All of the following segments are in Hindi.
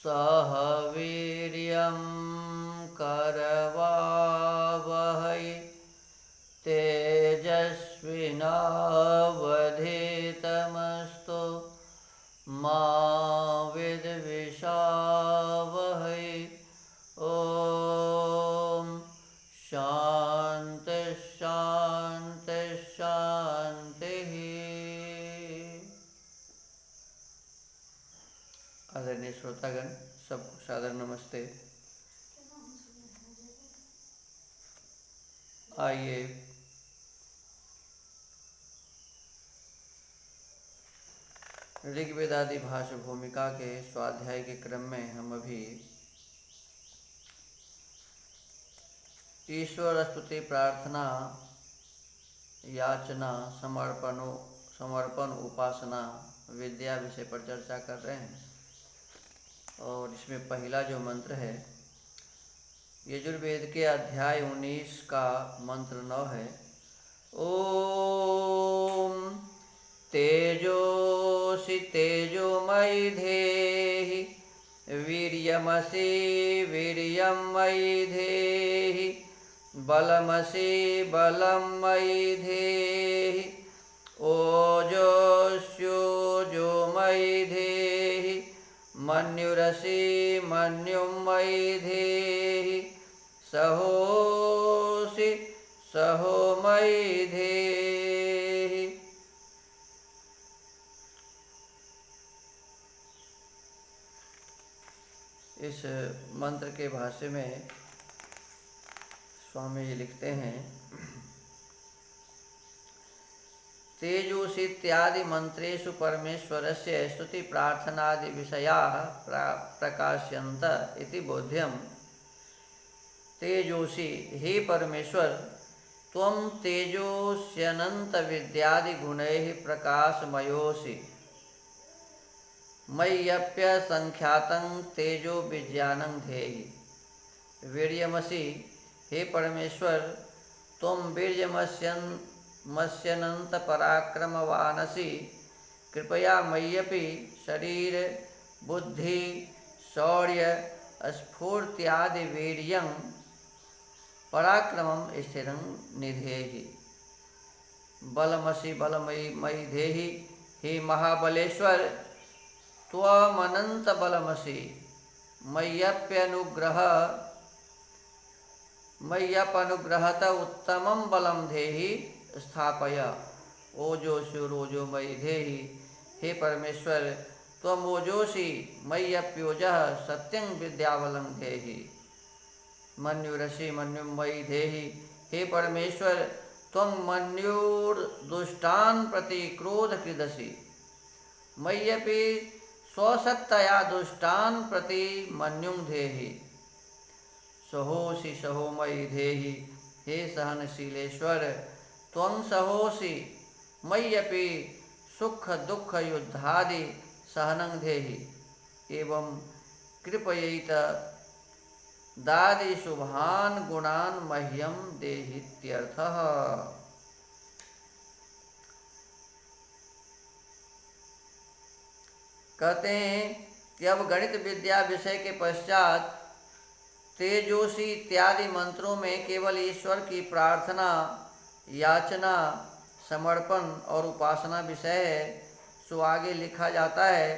सह वीर्यं करवावहै तेजस्विनावधीतमस्तु मा विद्विषावहै। ओम शांति शांति शांति। आदरणीय श्रोतागण, सबको सादर नमस्ते। आइए ऋग्वेदादि भाष्य भूमिका के स्वाध्याय के क्रम में हम अभी ईश्वर स्तुति, प्रार्थना, याचना, समर्पण, उपासना, विद्या विषय पर चर्चा कर रहे हैं। और इसमें पहला जो मंत्र है, यजुर्वेद के अध्याय 19 का मंत्र 9 है। ओम तेजोसि तेजोमयि धेहि वीर्यमसि वीर्यं मयि धेहि बलमसि बलं मयि धेहि ओजस्योजो मयि धेहि मन्युरसि मन्युं मयि धेहि सहोसि सहो मयि धेहि। इस मंत्र के भाष्य में स्वामी जी लिखते हैं, तेजोसि इत्यादि मंत्रेषु परमेश्वरस्य स्तुति प्रार्थनादि विषयाः प्रकाश्यन्त इति बोध्यम। तेजोसि, हे परमेश्वर, त्वं तेजोस्यनंत विद्यादि गुणैः प्रकाशमयोसि मय्यप्य संख्यातं तेजो विज्ञानं धेहि। वीर्यमसि, हे परमेश्वर, त्वं वीर्यमस्यनंत पराक्रमवानसि कृपया मय्यपि शरीर बुद्धि शौर्य स्फूर्त्यादि वीर्यं पराक्रमं स्थिरं निधेहि। बलमसि बलमयि मयि धेहि, हे महाबलेश्वर, त्वमनंत बलमसि मय्यप्यनुग्रहत उत्तमं बलं धेहि स्थापय। ओजोषुरोजो मयि धेहि, हे परमेश्वर, त्वं ओजोषि मय्यप्योजः सत्यं विद्याबलं धेहि। मन्युरसि मन्युं मयि धेहि, हे परमेश्वर, त्वं मन्युर्दुष्टान् प्रति क्रोधकृदसि मय्यपि स्वसत्तया दुष्टान् प्रति मन्युं धेहि। सहोसि सहो मयि धेहि, हे सहनशीलेश्वर, त्वं सहोसि मय्यपि सुख दुःख युद्धादि सहनं धेहि। एवं कृपयैत दादि शुभान् गुणान् मह्यं देहीत्यर्थः। कहते हैं कि अब गणित विद्या विषय के पश्चात तेजोसी इत्यादि मंत्रों में केवल ईश्वर की प्रार्थना, याचना, समर्पण और उपासना विषय है, सो आगे लिखा जाता है।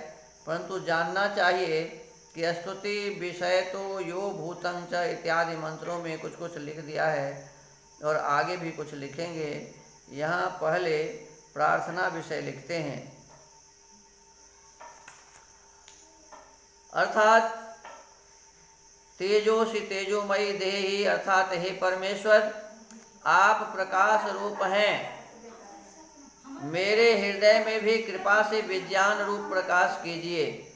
परंतु जानना चाहिए कि स्तुति विषय तो यो भूतं च इत्यादि मंत्रों में कुछ कुछ लिख दिया है और आगे भी कुछ लिखेंगे। यहाँ पहले प्रार्थना विषय लिखते हैं, अर्थात तेजोसि तेजोमयि देहि, अर्थात हे परमेश्वर, आप प्रकाश रूप हैं, मेरे हृदय में भी कृपा से विज्ञान रूप प्रकाश कीजिए।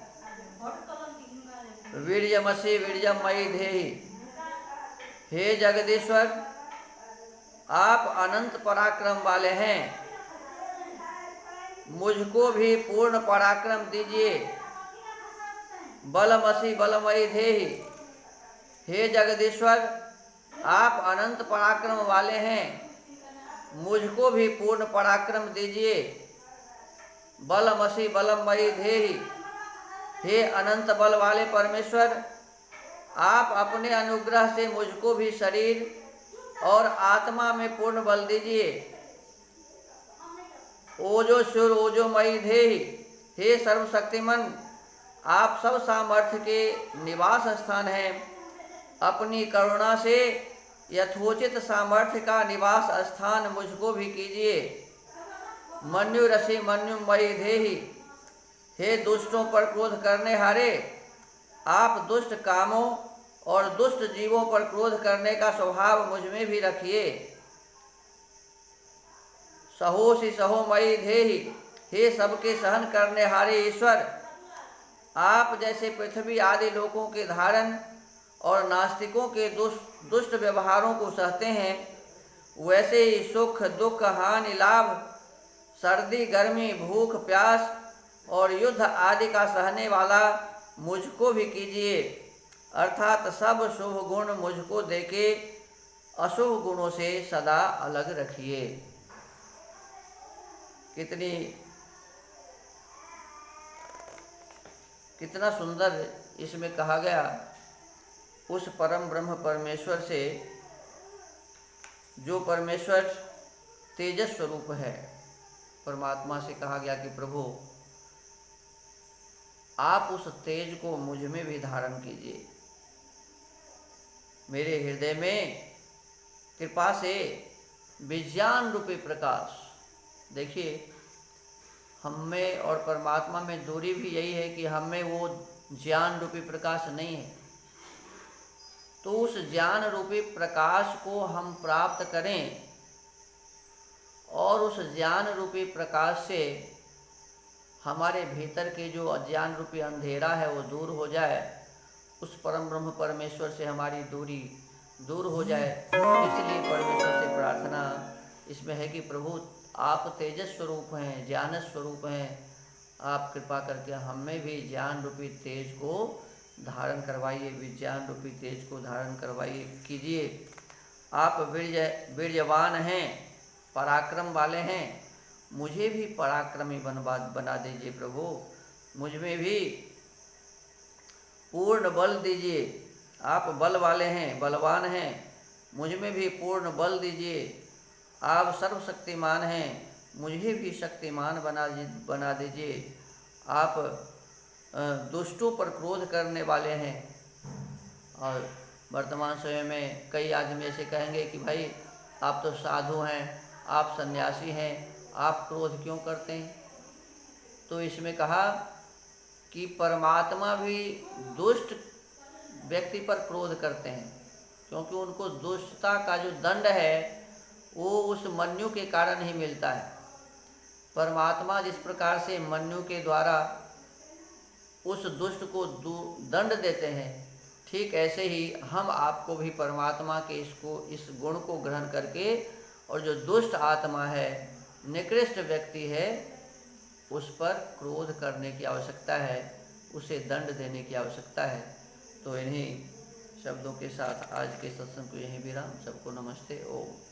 वीर्यमसि वीर्यं मयि धेहि, हे जगदीश्वर, आप अनंत पराक्रम वाले हैं, मुझको भी पूर्ण पराक्रम दीजिए। बलमसि बलमयि धेहि, हे जगदीश्वर, आप अनंत पराक्रम वाले हैं, मुझको भी पूर्ण पराक्रम दीजिए। बलमसि बलमयि धेहि, हे अनंत बल वाले परमेश्वर, आप अपने अनुग्रह से मुझको भी शरीर और आत्मा में पूर्ण बल दीजिए। ओजो सुर ओजो मई धेहि, हे सर्वशक्तिमान, आप सब सामर्थ्य के निवास स्थान हैं। अपनी करुणा से यथोचित सामर्थ्य का निवास स्थान मुझको भी कीजिए। मन्यु रसि मन्यु मई धेहि, हे दुष्टों पर क्रोध करने हारे, आप दुष्ट कामों और दुष्ट जीवों पर क्रोध करने का स्वभाव मुझ में भी रखिए। सहोसि सहो मई धेहि, हे सबके सहन करने हारे ईश्वर, आप जैसे पृथ्वी आदि लोकों के धारण और नास्तिकों के दुष्ट व्यवहारों को सहते हैं, वैसे ही सुख दुख हानि लाभ सर्दी गर्मी भूख प्यास और युद्ध आदि का सहने वाला मुझको भी कीजिए। अर्थात सब शुभ गुण मुझको देके अशुभ गुणों से सदा अलग रखिए। कितना सुंदर इसमें कहा गया। उस परम ब्रह्म परमेश्वर से, जो परमेश्वर तेजस स्वरूप है, परमात्मा से कहा गया कि प्रभु आप उस तेज को मुझ में भी धारण कीजिए। मेरे हृदय में कृपा से विज्ञान रूपी प्रकाश। देखिए, हम में और परमात्मा में दूरी भी यही है कि हम में वो ज्ञान रूपी प्रकाश नहीं है। तो उस ज्ञान रूपी प्रकाश को हम प्राप्त करें और उस ज्ञान रूपी प्रकाश से हमारे भीतर के जो अज्ञान रूपी अंधेरा है वो दूर हो जाए, उस परम ब्रह्म परमेश्वर से हमारी दूरी दूर हो जाए। इसलिए परमेश्वर से प्रार्थना इसमें है कि प्रभु आप तेजस स्वरूप हैं, ज्ञान स्वरूप हैं, आप कृपा करके हम में भी ज्ञान रूपी तेज को धारण करवाइए, विज्ञान रूपी तेज को धारण करवाइए कीजिए। आप वीर्यवान हैं, पराक्रम वाले हैं, मुझे भी पराक्रमी बना दीजिए प्रभु। मुझ में भी पूर्ण बल दीजिए। आप बल वाले हैं, बलवान हैं, मुझ में भी पूर्ण बल दीजिए। आप सर्वशक्तिमान हैं, मुझे भी शक्तिमान बना दीजिए। आप दुष्टों पर क्रोध करने वाले हैं। और वर्तमान समय में कई आदमी ऐसे कहेंगे कि भाई आप तो साधु हैं, आप सन्यासी हैं, आप क्रोध क्यों करते हैं? तो इसमें कहा कि परमात्मा भी दुष्ट व्यक्ति पर क्रोध करते हैं, क्योंकि उनको दुष्टता का जो दंड है वो उस मन्यु के कारण ही मिलता है। परमात्मा जिस प्रकार से मन्यु के द्वारा उस दुष्ट को दंड देते हैं, ठीक ऐसे ही हम आपको भी परमात्मा के इस गुण को ग्रहण करके, और जो दुष्ट आत्मा है, निकृष्ट व्यक्ति है, उस पर क्रोध करने की आवश्यकता है, उसे दंड देने की आवश्यकता है। तो इन्हीं शब्दों के साथ आज के सत्संग को यहीं विराम। सबको नमस्ते। ओम।